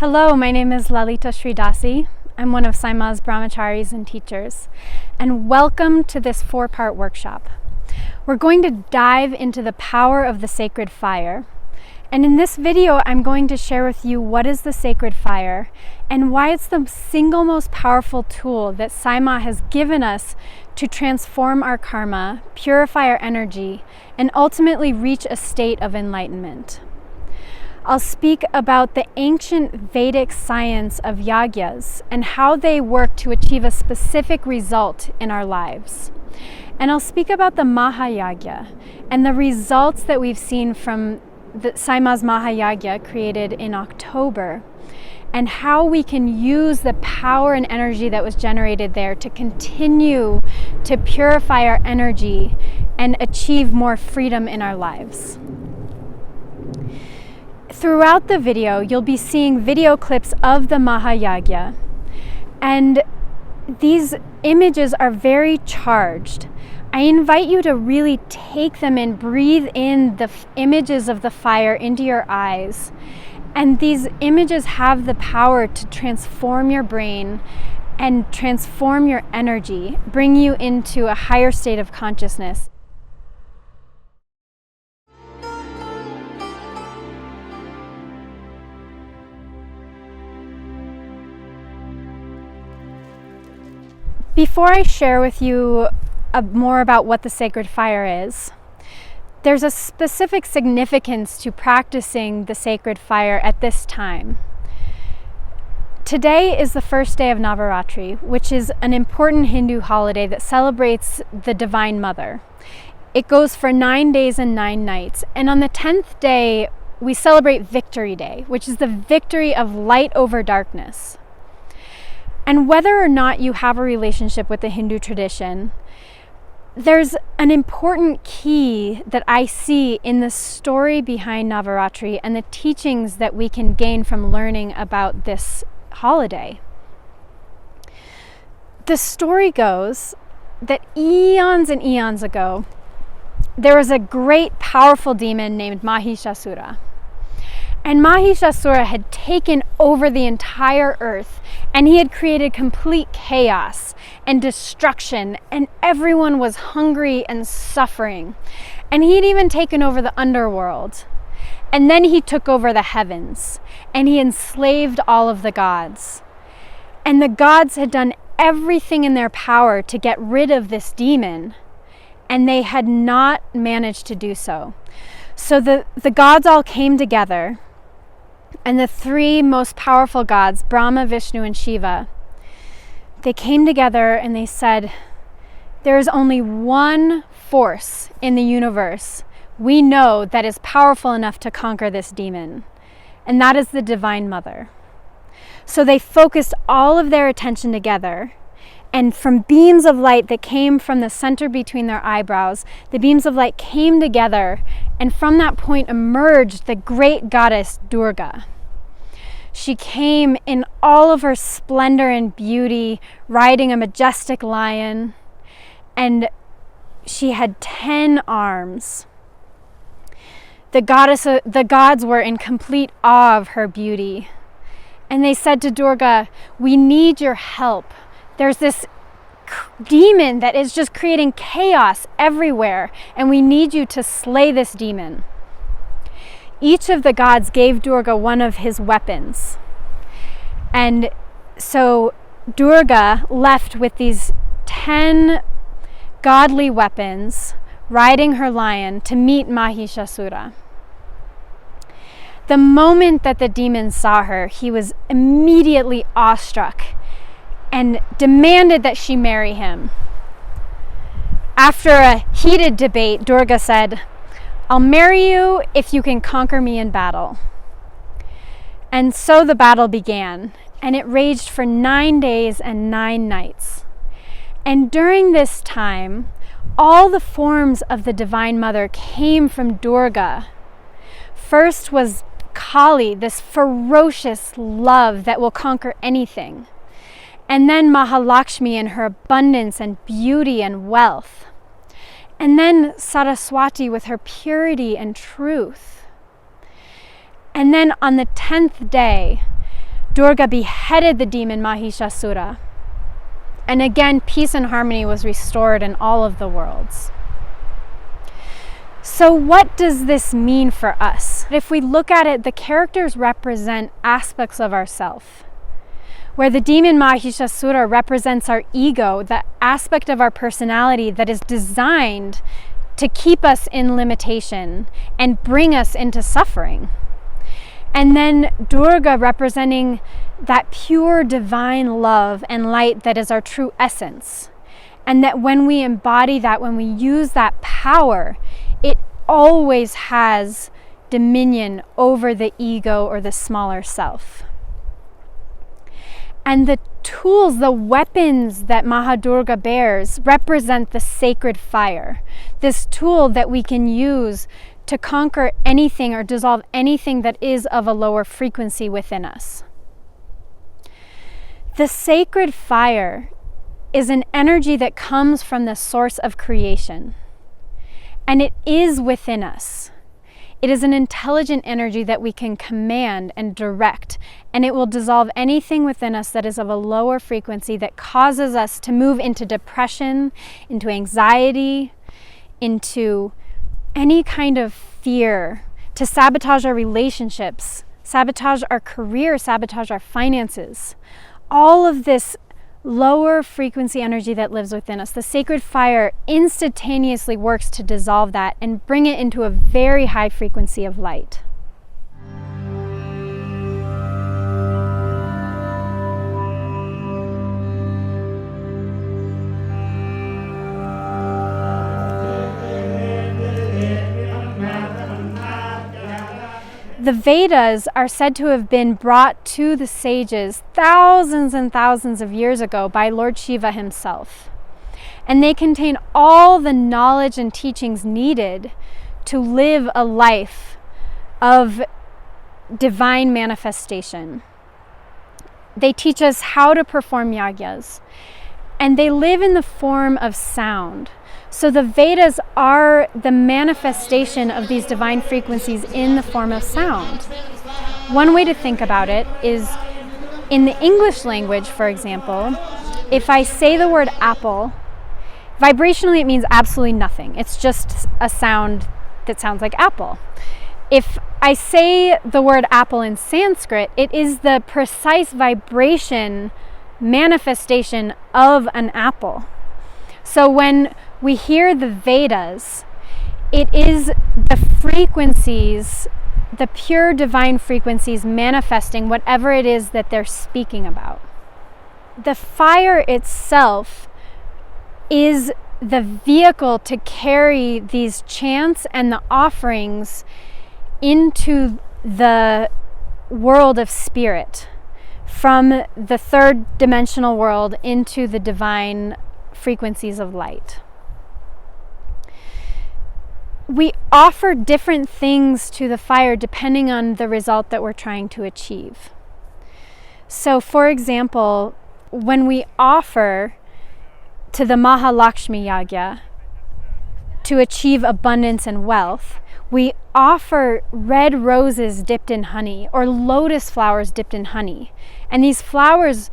Hello, my name is Lalita Sridasi. I'm one of Saima's brahmacharis and teachers, and welcome to this 4-part workshop. We're going to dive into the power of the sacred fire. And in this video, I'm going to share with you what is the sacred fire and why it's the single most powerful tool that Saima has given us to transform our karma, purify our energy, and ultimately reach a state of enlightenment. I'll speak about the ancient Vedic science of yagyas and how they work to achieve a specific result in our lives. And I'll speak about the Mahayagya and the results that we've seen from the Saima's Mahayagya created in October, and how we can use the power and energy that was generated there to continue to purify our energy and achieve more freedom in our lives. Throughout the video, you'll be seeing video clips of the Mahayagya, and these images are very charged. I invite you to really take them in, breathe in the images of the fire into your eyes. And these images have the power to transform your brain and transform your energy, bring you into a higher state of consciousness. Before I share with you more about what the sacred fire is, there's a specific significance to practicing the sacred fire at this time. Today is the first day of Navaratri, which is an important Hindu holiday that celebrates the Divine Mother. It goes for 9 days and 9 nights, and on the 10th day, we celebrate Victory Day, which is the victory of light over darkness. And whether or not you have a relationship with the Hindu tradition, there's an important key that I see in the story behind Navaratri and the teachings that we can gain from learning about this holiday. The story goes that eons and eons ago, there was a great powerful demon named Mahishasura. And Mahishasura had taken over the entire earth, and he had created complete chaos and destruction, and everyone was hungry and suffering. And he had even taken over the underworld. And then he took over the heavens, and he enslaved all of the gods. And the gods had done everything in their power to get rid of this demon, and they had not managed to do so. So the gods all came together, and the 3 most powerful gods, Brahma, Vishnu, and Shiva, they came together and they said, there is only one force in the universe we know that is powerful enough to conquer this demon, and that is the Divine Mother. So they focused all of their attention together, and from beams of light that came from the center between their eyebrows, the beams of light came together, and from that point emerged the great goddess Durga. She came in all of her splendor and beauty, riding a majestic lion, and she had 10 arms. The gods were in complete awe of her beauty, and they said to Durga, "We need your help. There's this demon that is just creating chaos everywhere, and we need you to slay this demon." Each of the gods gave Durga one of his weapons. And so Durga left with these 10 godly weapons, riding her lion to meet Mahishasura. The moment that the demon saw her, he was immediately awestruck and demanded that she marry him. After a heated debate, Durga said, "I'll marry you if you can conquer me in battle." And so the battle began, and it raged for 9 days and 9 nights. And during this time, all the forms of the Divine Mother came from Durga. First was Kali, this ferocious love that will conquer anything. And then Mahalakshmi in her abundance and beauty and wealth. And then Saraswati with her purity and truth. And then on the 10th day, Durga beheaded the demon Mahishasura. And again, peace and harmony was restored in all of the worlds. So what does this mean for us? If we look at it, the characters represent aspects of ourself. Where the demon Mahishasura represents our ego, the aspect of our personality that is designed to keep us in limitation and bring us into suffering. And then Durga representing that pure divine love and light that is our true essence. And that when we embody that, when we use that power, it always has dominion over the ego or the smaller self. And the tools, the weapons that Mahadurga bears represent the sacred fire. This tool that we can use to conquer anything or dissolve anything that is of a lower frequency within us. The sacred fire is an energy that comes from the source of creation, and it is within us. It is an intelligent energy that we can command and direct, and it will dissolve anything within us that is of a lower frequency that causes us to move into depression, into anxiety, into any kind of fear, to sabotage our relationships, sabotage our career, sabotage our finances. All of this lower frequency energy that lives within us, the sacred fire instantaneously works to dissolve that and bring it into a very high frequency of light. The Vedas are said to have been brought to the sages thousands and thousands of years ago by Lord Shiva himself. And they contain all the knowledge and teachings needed to live a life of divine manifestation. They teach us how to perform yagyas, and they live in the form of sound. So the Vedas are the manifestation of these divine frequencies in the form of sound. One way to think about it is in the English language, for example, if I say the word apple, vibrationally it means absolutely nothing. It's just a sound that sounds like apple. If I say the word apple in Sanskrit, it is the precise vibration manifestation of an apple. So when we hear the Vedas, it is the frequencies, the pure divine frequencies manifesting whatever it is that they're speaking about. The fire itself is the vehicle to carry these chants and the offerings into the world of spirit, from the third dimensional world into the divine frequencies of light. We offer different things to the fire depending on the result that we're trying to achieve. So, for example, when we offer to the Mahalakshmi Yagya to achieve abundance and wealth, we offer red roses dipped in honey or lotus flowers dipped in honey. And these flowers,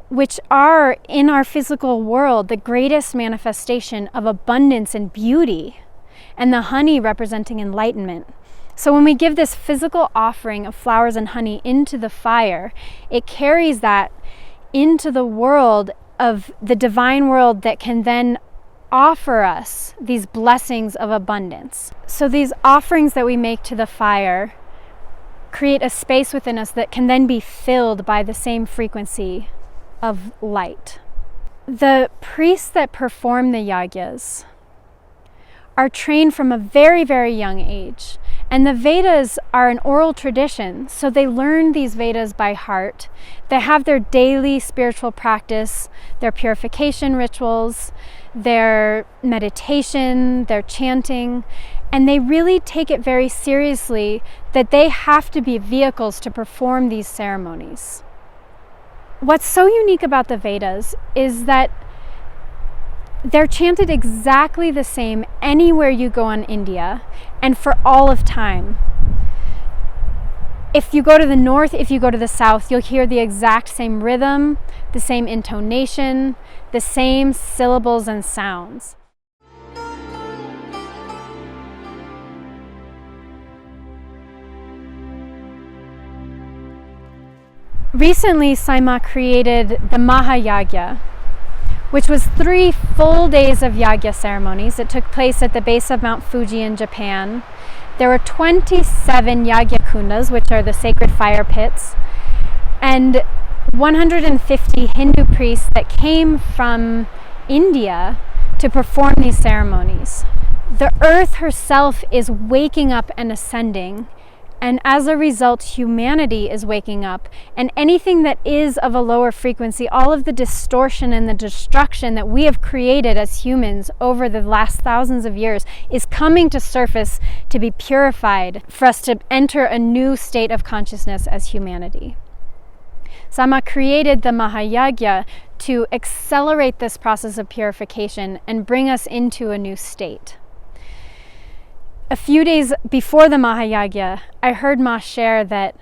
which are in our physical world the greatest manifestation of abundance and beauty, and the honey representing enlightenment. So when we give this physical offering of flowers and honey into the fire, it carries that into the world of the divine world that can then offer us these blessings of abundance. So these offerings that we make to the fire create a space within us that can then be filled by the same frequency of light. The priests that perform the yagyas are trained from a very, very young age. And the Vedas are an oral tradition, so they learn these Vedas by heart. They have their daily spiritual practice, their purification rituals, their meditation, their chanting, and they really take it very seriously that they have to be vehicles to perform these ceremonies. What's so unique about the Vedas is that they're chanted exactly the same anywhere you go in India and for all of time. If you go to the north, if you go to the south, you'll hear the exact same rhythm, the same intonation, the same syllables and sounds. Recently, Saima created the Mahayagya, which was 3 full days of yagya ceremonies. It took place at the base of Mount Fuji in Japan. There were 27 yagya kundas, which are the sacred fire pits, and 150 Hindu priests that came from India to perform these ceremonies. The earth herself is waking up and ascending, and as a result, humanity is waking up, and anything that is of a lower frequency, all of the distortion and the destruction that we have created as humans over the last thousands of years is coming to surface to be purified for us to enter a new state of consciousness as humanity. Sama created the Mahayagya to accelerate this process of purification and bring us into a new state. A few days before the Mahayagya, I heard Ma share that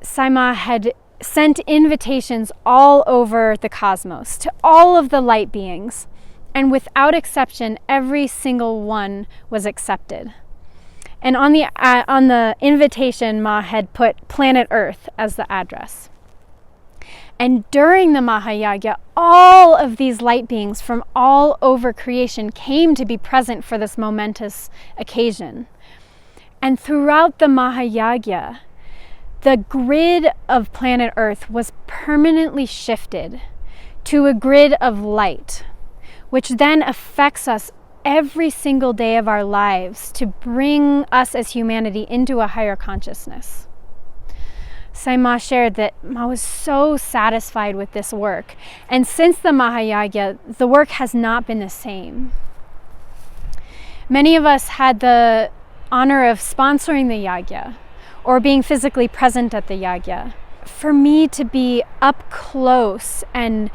Saima had sent invitations all over the cosmos to all of the light beings, and without exception, every single one was accepted. And on the invitation, Ma had put planet Earth as the address. And during the Mahayagya, all of these light beings from all over creation came to be present for this momentous occasion. And throughout the Mahayagya, the grid of planet Earth was permanently shifted to a grid of light, which then affects us every single day of our lives to bring us as humanity into a higher consciousness. Saima shared that Ma was so satisfied with this work, and since the Mahayagya, the work has not been the same. Many of us had the honor of sponsoring the yagya or being physically present at the yagya. For me to be up close and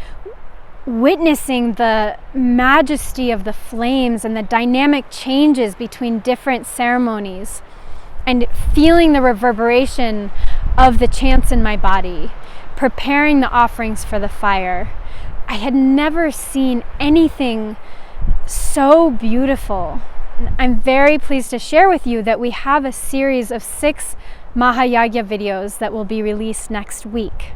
witnessing the majesty of the flames and the dynamic changes between different ceremonies and feeling the reverberation of the chants in my body, preparing the offerings for the fire, I had never seen anything so beautiful. I'm very pleased to share with you that we have a series of 6 Mahayagya videos that will be released next week.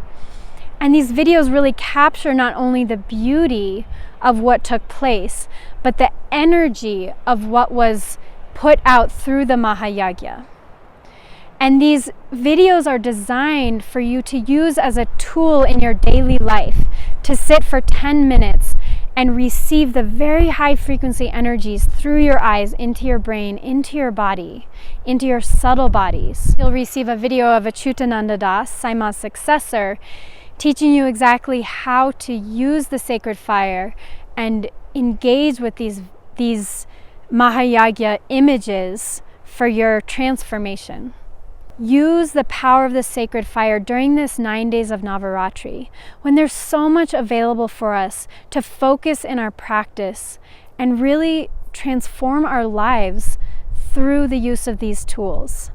And these videos really capture not only the beauty of what took place, but the energy of what was put out through the Mahayagya. And these videos are designed for you to use as a tool in your daily life, to sit for 10 minutes and receive the very high frequency energies through your eyes, into your brain, into your body, into your subtle bodies. You'll receive a video of Achyutananda Das, Saima's successor, teaching you exactly how to use the sacred fire and engage with these Mahayagya images for your transformation. Use the power of the sacred fire during this 9 days of Navaratri, when there's so much available for us to focus in our practice and really transform our lives through the use of these tools.